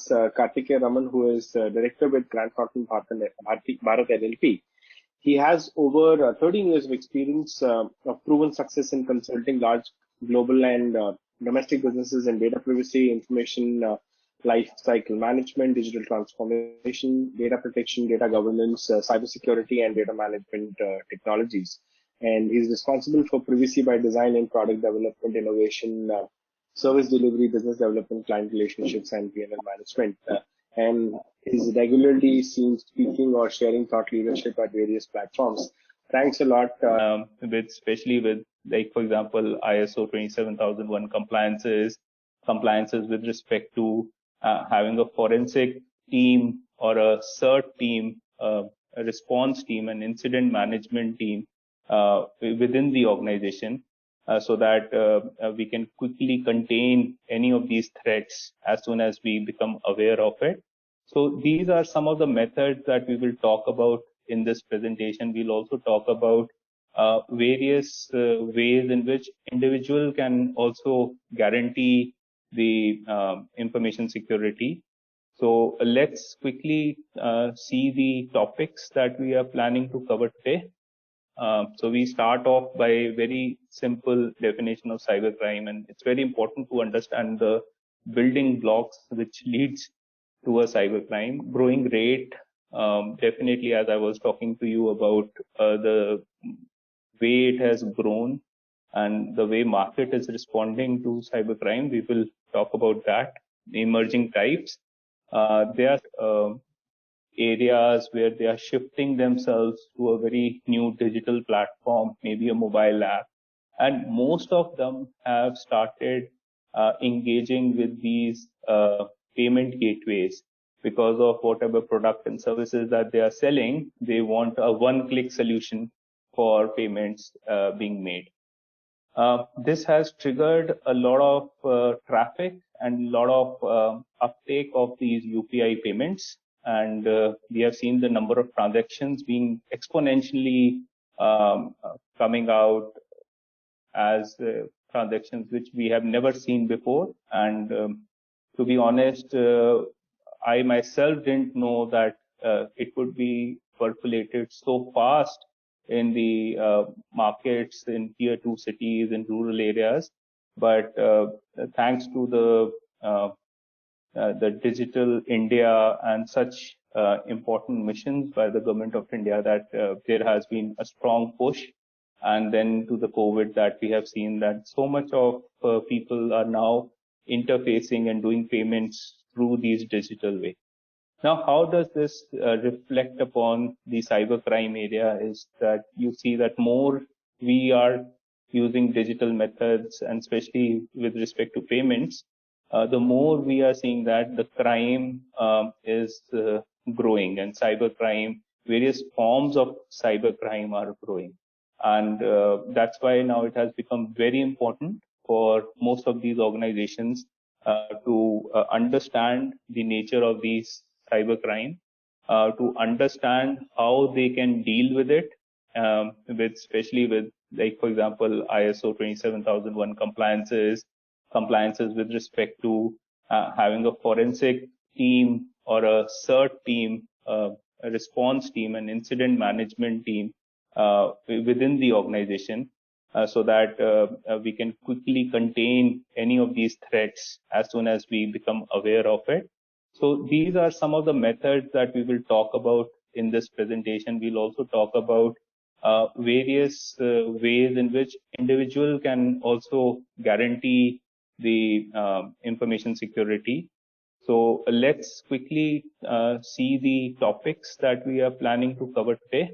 Kartikeya Raman, who is director with Grant Thornton Bharat LLP. He has over 13 years of experience of proven success in consulting large global and domestic businesses in data privacy, information life cycle management, digital transformation, data protection, data governance, cybersecurity, and data management technologies. And he's responsible for privacy by design and product development, innovation, service delivery, business development, client relationships, and P&L management. And is regularly seen speaking or sharing thought leadership at various platforms. Thanks a lot. Especially with, like, for example, ISO 27001 compliances with respect to having a forensic team or a CERT team, a response team, an incident management team within the organization, so that we can quickly contain any of these threats as soon as we become aware of it. So these are some of the methods that we will talk about in this presentation. We'll also talk about various ways in which individual can also guarantee the information security. So let's quickly see the topics that we are planning to cover today. So we start off by a very simple definition of cybercrime, and it's very important to understand the building blocks which leads to a cybercrime. Growing rate, definitely, as I was talking to you about the way it has grown and the way market is responding to cybercrime, we will talk about that. The emerging types, there are areas where they are shifting themselves to a very new digital platform, maybe a mobile app, and most of them have started engaging with these payment gateways. Because of whatever product and services that they are selling, they want a one-click solution for payments being made. This has triggered a lot of traffic and a lot of uptake of these UPI payments. And we have seen the number of transactions being exponentially coming out as transactions which we have never seen before. And to be honest, I myself didn't know that it would be percolated so fast in the markets in tier 2 cities and rural areas. But thanks to the Digital India and such important missions by the government of India, that there has been a strong push. And then to the COVID, that we have seen that so much of people are now interfacing and doing payments through these digital way. Now, how does this reflect upon the cybercrime area is that you see that more we are using digital methods, and especially with respect to payments, the more we are seeing that the crime is growing, and cybercrime, various forms of cybercrime are growing. And that's why now it has become very important for most of these organizations to understand the nature of these cybercrime, to understand how they can deal with it, especially with, like, for example, ISO 27001 compliances with respect to having a forensic team or a CERT team, a response team, an incident management team within the organization, so that we can quickly contain any of these threats as soon as we become aware of it. So these are some of the methods that we will talk about in this presentation. We'll also talk about various ways in which individual can also guarantee the information security. So let's quickly see the topics that we are planning to cover today.